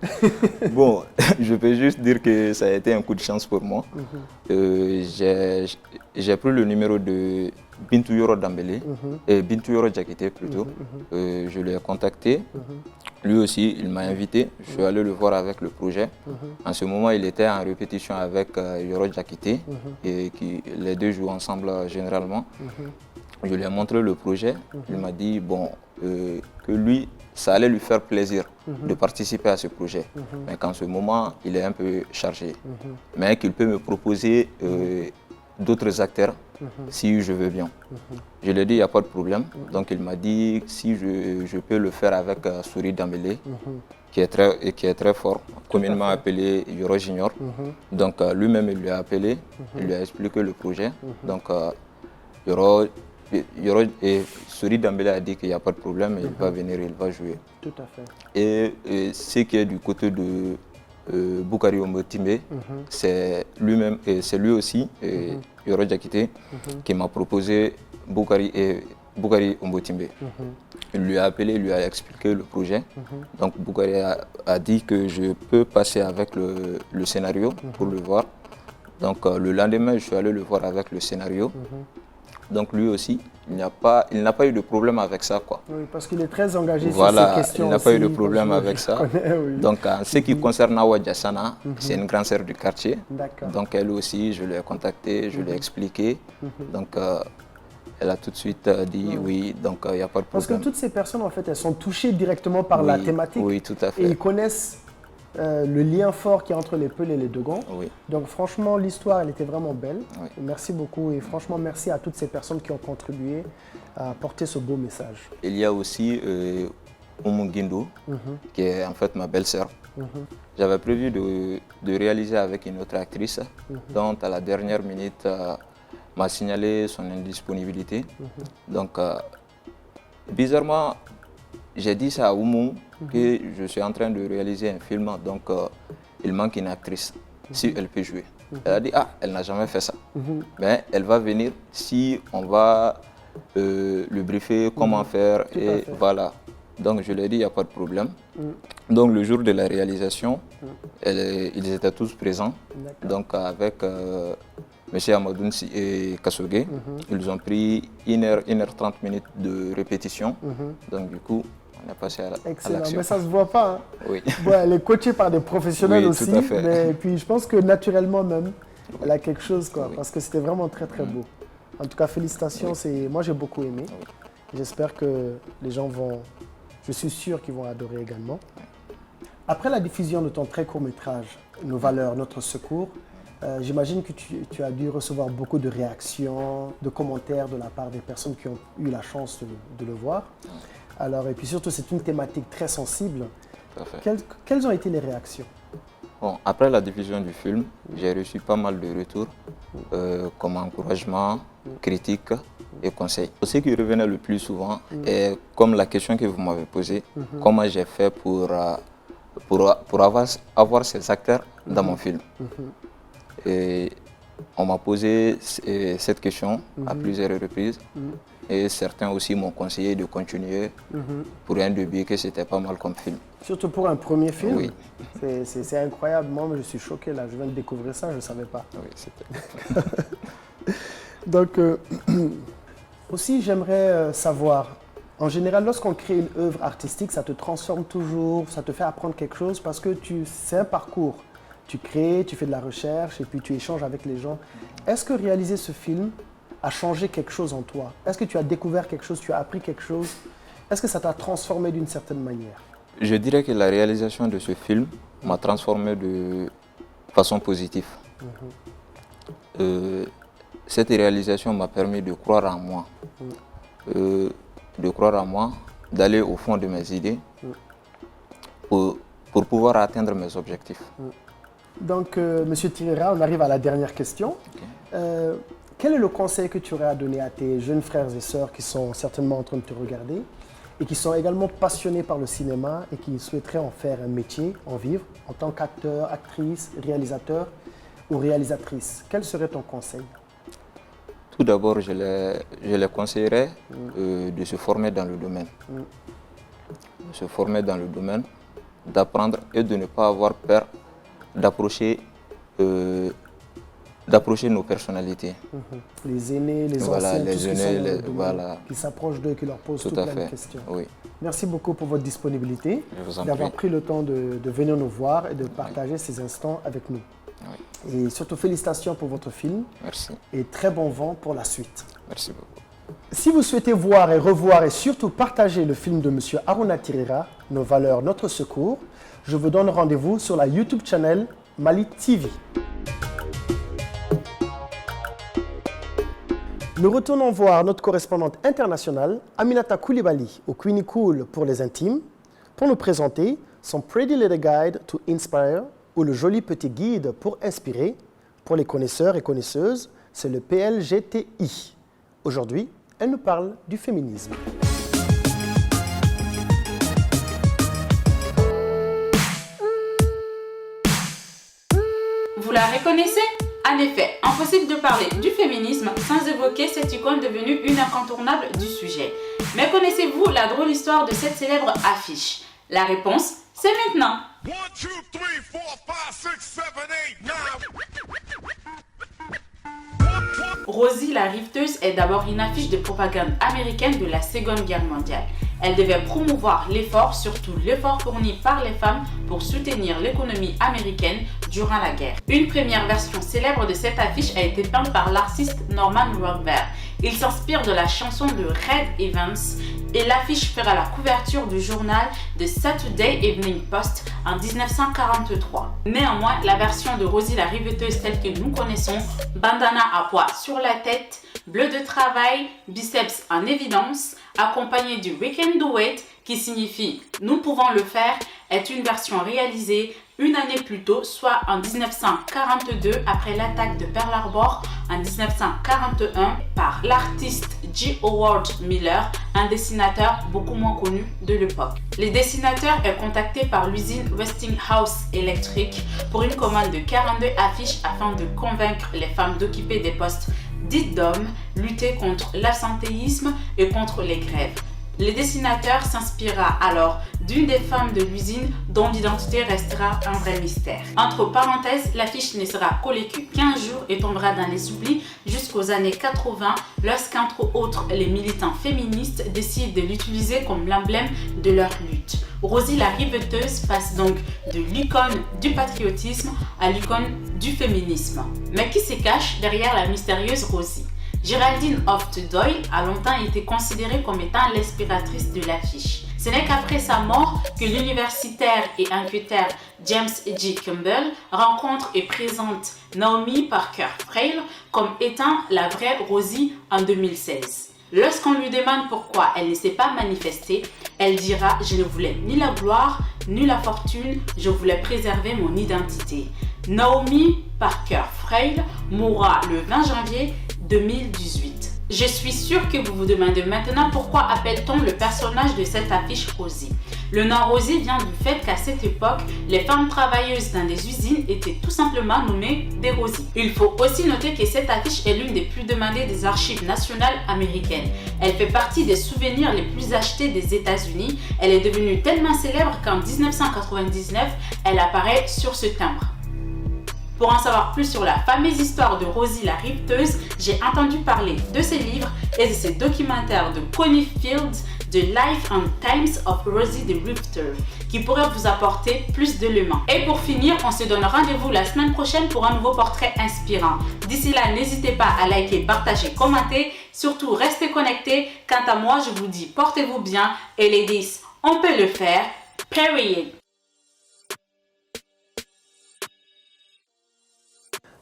Bon, je peux juste dire que ça a été un coup de chance pour moi. J'ai pris le numéro de Bintou Yoro Dambélé, Bintou Yoro Diakité plutôt. Je l'ai contacté. Lui aussi, il m'a invité. Je suis allé le voir avec le projet. En ce moment, il était en répétition avec Yoro Diakité et les deux jouent ensemble généralement. Je lui ai montré le projet. Il m'a dit bon, que lui, ça allait lui faire plaisir de participer à ce projet. Mais qu'en ce moment, il est un peu chargé. Mais qu'il peut me proposer d'autres acteurs si je veux bien. Je lui ai dit, il n'y a pas de problème. Donc il m'a dit si je peux le faire avec Souri Dambélé, qui est très fort, communément appelé Yoro Junior. Donc lui-même, il lui a appelé, il lui a expliqué le projet. Donc Yoro et Souri Dambélé a dit qu'il n'y a pas de problème, il va venir, il va jouer. Tout à fait. Et ce qui est du côté de Boukari Ombotimbe, c'est lui-même, c'est lui aussi, Yoro Diakité, qui m'a proposé Boukari Ombotimbe. Il lui a appelé, il lui a expliqué le projet. Donc Boukari a dit que je peux passer avec le scénario pour le voir. Donc le lendemain, je suis allé le voir avec le scénario. Donc lui aussi, il n'a pas eu de problème avec ça, quoi. Oui, parce qu'il est très engagé sur ces questions. Il n'a pas eu de problème avec ça. Donc en ce qui concerne Awa Diassana, c'est une grande sœur du quartier. Donc elle aussi, je l'ai contactée, je l'ai expliqué. Donc elle a tout de suite dit oui, donc il n'y a pas de problème. Parce que toutes ces personnes, en fait, elles sont touchées directement par la thématique. Oui, tout à fait. Et ils connaissent le lien fort qu'il y a entre les Peuls et les Dogons. Donc franchement, l'histoire, elle était vraiment belle. Merci beaucoup et franchement, merci à toutes ces personnes qui ont contribué à porter ce beau message. Il y a aussi Oumou Guindo, qui est en fait ma belle-sœur. J'avais prévu de réaliser avec une autre actrice, dont à la dernière minute m'a signalé son indisponibilité. Donc bizarrement, j'ai dit ça à Oumou, que je suis en train de réaliser un film, donc il manque une actrice, si elle peut jouer. Elle a dit, ah, elle n'a jamais fait ça. Mais elle va venir si on va le briefer, comment faire, et voilà. Donc je lui ai dit, il n'y a pas de problème. Donc le jour de la réalisation, ils étaient tous présents. Donc avec M. Amadoune Kassogué, ils ont pris 1h30 de répétition. Donc du coup, on est passé à l'action. Excellent, mais ça ne se voit pas. Hein. Oui. Bon, elle est coachée par des professionnels oui, aussi. Tout à fait. Mais puis je pense que naturellement même, elle a quelque chose, quoi, parce que c'était vraiment très très beau. En tout cas, félicitations. Moi j'ai beaucoup aimé. J'espère que les gens vont, je suis sûr qu'ils vont adorer également. Après la diffusion de ton très court métrage, Nos valeurs, notre secours, j'imagine que tu as dû recevoir beaucoup de réactions, de commentaires de la part des personnes qui ont eu la chance de le voir. Alors, et puis surtout, c'est une thématique très sensible. Quelles ont été les réactions? Bon, après la diffusion du film, j'ai reçu pas mal de retours, comme encouragement, critiques et conseils. Ce qui revenait le plus souvent est comme la question que vous m'avez posée, comment j'ai fait pour avoir ces acteurs dans mon film. Et on m'a posé cette question à plusieurs reprises. Et certains aussi m'ont conseillé de continuer pour un début, que c'était pas mal comme film. Surtout pour un premier film. Oui. C'est incroyable. Moi, je suis choqué là. Je viens de découvrir ça, je ne savais pas. Oui, c'était... Donc, aussi, j'aimerais savoir, en général, lorsqu'on crée une œuvre artistique, ça te transforme toujours, ça te fait apprendre quelque chose parce que c'est un parcours. Tu crées, tu fais de la recherche et puis tu échanges avec les gens. Est-ce que réaliser ce film a changé quelque chose en toi? Est-ce que tu as découvert quelque chose, tu as appris quelque chose? Est-ce que ça t'a transformé d'une certaine manière? Je dirais que la réalisation de ce film m'a transformé de façon positive. Cette réalisation m'a permis de croire en moi, d'aller au fond de mes idées pour pouvoir atteindre mes objectifs. Donc, Monsieur Tirera, on arrive à la dernière question. Quel est le conseil que tu aurais à donner à tes jeunes frères et sœurs qui sont certainement en train de te regarder et qui sont également passionnés par le cinéma et qui souhaiteraient en faire un métier, en vivre, en tant qu'acteur, actrice, réalisateur ou réalisatrice? Quel serait ton conseil? Tout d'abord, je les conseillerais de se former dans le domaine. De se former dans le domaine, d'apprendre et de ne pas avoir peur d'approcher nos personnalités. Les aînés, les anciens, tous ceux qui sont dans le domaine, qui s'approchent d'eux, qui leur posent toutes plein de questions. Oui. Merci beaucoup pour votre disponibilité, d'avoir pris le temps de venir nous voir et de partager ces instants avec nous. Et surtout, félicitations pour votre film. Merci. Et très bon vent pour la suite. Merci beaucoup. Si vous souhaitez voir et revoir et surtout partager le film de M. Aruna Tirera, Nos valeurs, notre secours, je vous donne rendez-vous sur la YouTube channel Mali TV. Nous retournons voir notre correspondante internationale, Aminata Koulibaly, au Queenie Cool pour les intimes, pour nous présenter son Pretty Little Guide to Inspire, ou le joli petit guide pour inspirer. Pour les connaisseurs et connaisseuses, c'est le PLGTI. Aujourd'hui, elle nous parle du féminisme. Vous la reconnaissez? En effet, impossible de parler du féminisme sans évoquer cette icône devenue une incontournable du sujet. Mais connaissez-vous la drôle histoire de cette célèbre affiche? La réponse, c'est maintenant. 1, 2, 3, 4, 5, 6, 7, 8, 9. Rosie la riveteuse est d'abord une affiche de propagande américaine de la Seconde Guerre mondiale. Elle devait promouvoir l'effort, surtout l'effort fourni par les femmes pour soutenir l'économie américaine durant la guerre. Une première version célèbre de cette affiche a été peinte par l'artiste Norman Rockwell. Il s'inspire de la chanson de Red Evans et l'affiche fera la couverture du journal The Saturday Evening Post en 1943. Néanmoins, la version de Rosie la riveteuse telle que nous connaissons, bandana à pois sur la tête, bleu de travail, biceps en évidence, accompagné du We Can Do It, qui signifie nous pouvons le faire, est une version réalisée une année plus tôt, soit en 1942, après l'attaque de Pearl Harbor en 1941 par l'artiste G. Howard Miller, un dessinateur beaucoup moins connu de l'époque. Le dessinateur est contacté par l'usine Westinghouse Electric pour une commande de 42 affiches afin de convaincre les femmes d'occuper des postes dits d'hommes, lutter contre l'absentéisme et contre les grèves. Le dessinateur s'inspirera alors d'une des femmes de l'usine dont l'identité restera un vrai mystère. Entre parenthèses, l'affiche ne sera collée que 15 jours et tombera dans les oublis jusqu'aux années 80 lorsqu'entre autres les militants féministes décident de l'utiliser comme l'emblème de leur lutte. Rosie la riveteuse passe donc de l'icône du patriotisme à l'icône du féminisme. Mais qui se cache derrière la mystérieuse Rosie? Géraldine Hoft Doyle a longtemps été considérée comme étant l'inspiratrice de l'affiche. Ce n'est qu'après sa mort que l'universitaire et incuteur James G. Campbell rencontre et présente Naomi Parker Frail comme étant la vraie Rosie en 2016. Lorsqu'on lui demande pourquoi elle ne s'est pas manifestée, elle dira « Je ne voulais ni la gloire, ni la fortune, je voulais préserver mon identité ». Naomi Parker Frail mourra le 20 janvier 2018. Je suis sûre que vous vous demandez maintenant pourquoi appelle-t-on le personnage de cette affiche Rosie. Le nom Rosie vient du fait qu'à cette époque, les femmes travailleuses dans des usines étaient tout simplement nommées des Rosies. Il faut aussi noter que cette affiche est l'une des plus demandées des archives nationales américaines. Elle fait partie des souvenirs les plus achetés des États-Unis. Elle est devenue tellement célèbre qu'en 1999, elle apparaît sur ce timbre. Pour en savoir plus sur la fameuse histoire de Rosie la ripteuse, j'ai entendu parler de ses livres et de ses documentaires de Connie Fields, The Life and Times of Rosie the Ripter, qui pourraient vous apporter plus d'éléments. Et pour finir, on se donne rendez-vous la semaine prochaine pour un nouveau portrait inspirant. D'ici là, n'hésitez pas à liker, partager, commenter, surtout restez connectés. Quant à moi, je vous dis portez-vous bien et ladies, on peut le faire, period.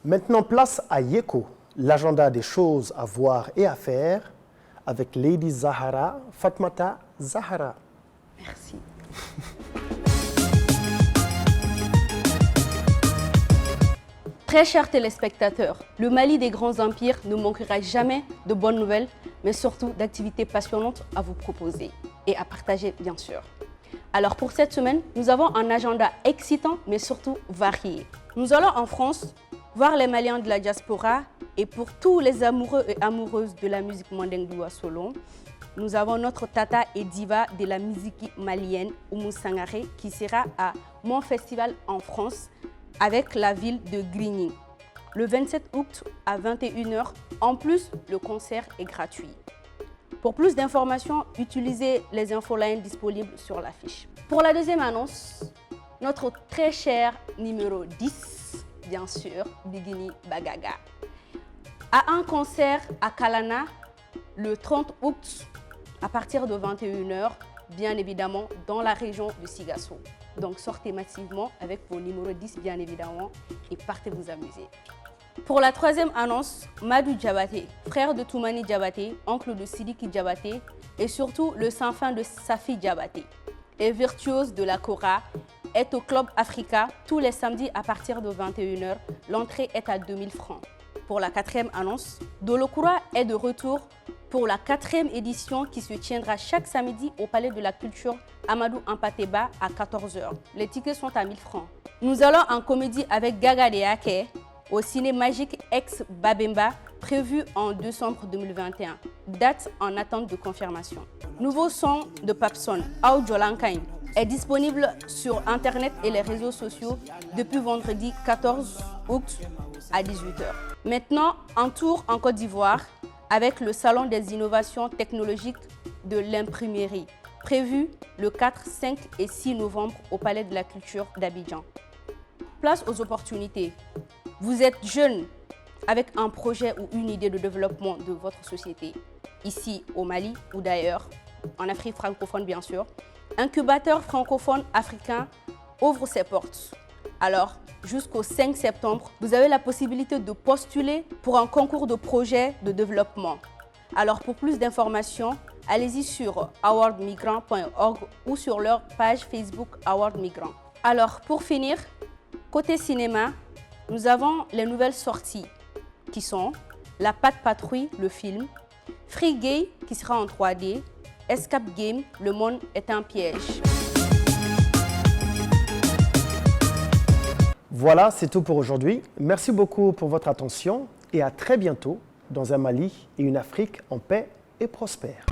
Maintenant, place à Yeko, l'agenda des choses à voir et à faire, avec Lady Zahara, Fatmata Zahara. Merci. Très chers téléspectateurs, le Mali des grands empires ne manquera jamais de bonnes nouvelles, mais surtout d'activités passionnantes à vous proposer et à partager bien sûr. Alors pour cette semaine, nous avons un agenda excitant mais surtout varié. Nous allons en France voir les Maliens de la diaspora et pour tous les amoureux et amoureuses de la musique Mandingue Solon, nous avons notre tata et diva de la musique malienne, Oumou Sangaré, qui sera à Mon Festival en France avec la ville de Grigny. Le 27 août à 21 h. En plus, le concert est gratuit. Pour plus d'informations, utilisez les infolines disponibles sur l'affiche. Pour la deuxième annonce, notre très cher numéro 10, bien sûr, Bigini Bagaga, a un concert à Kalana le 30 août à partir de 21 h, bien évidemment dans la région de Sigasso. Donc sortez massivement avec vos numéros 10 bien évidemment et partez vous amuser. Pour la troisième annonce, Madou Diabaté, frère de Toumani Diabaté, oncle de Sidiki Diabaté et surtout le sans-fin de Safi Diabaté, et virtuose de la Kora, est au Club Africa tous les samedis à partir de 21 h. L'entrée est à 2000 francs. Pour la quatrième annonce, Dolokura est de retour pour la 4e édition qui se tiendra chaque samedi au Palais de la Culture Amadou Ampateba à 14 h. Les tickets sont à 1000 francs. Nous allons en comédie avec Gaga Deake au Ciné Magique ex Babemba, prévu en décembre 2021. Date en attente de confirmation. Nouveau son de Papson, Audjolankain, est disponible sur Internet et les réseaux sociaux depuis vendredi 14 août à 18 h. Maintenant, un tour en Côte d'Ivoire avec le Salon des innovations technologiques de l'imprimerie, prévu le 4, 5 et 6 novembre au Palais de la Culture d'Abidjan. Place aux opportunités. Vous êtes jeune avec un projet ou une idée de développement de votre société, ici au Mali ou d'ailleurs, en Afrique francophone bien sûr. Incubateur francophone africain ouvre ses portes. Alors, jusqu'au 5 septembre, vous avez la possibilité de postuler pour un concours de projet de développement. Alors, pour plus d'informations, allez-y sur awardmigrant.org ou sur leur page Facebook Award Migrant. Alors, pour finir, côté cinéma, nous avons les nouvelles sorties qui sont La Patte Patrouille, le film, Free Gay qui sera en 3D, Escape Game, Le monde est un piège. Voilà, c'est tout pour aujourd'hui. Merci beaucoup pour votre attention et à très bientôt dans un Mali et une Afrique en paix et prospère.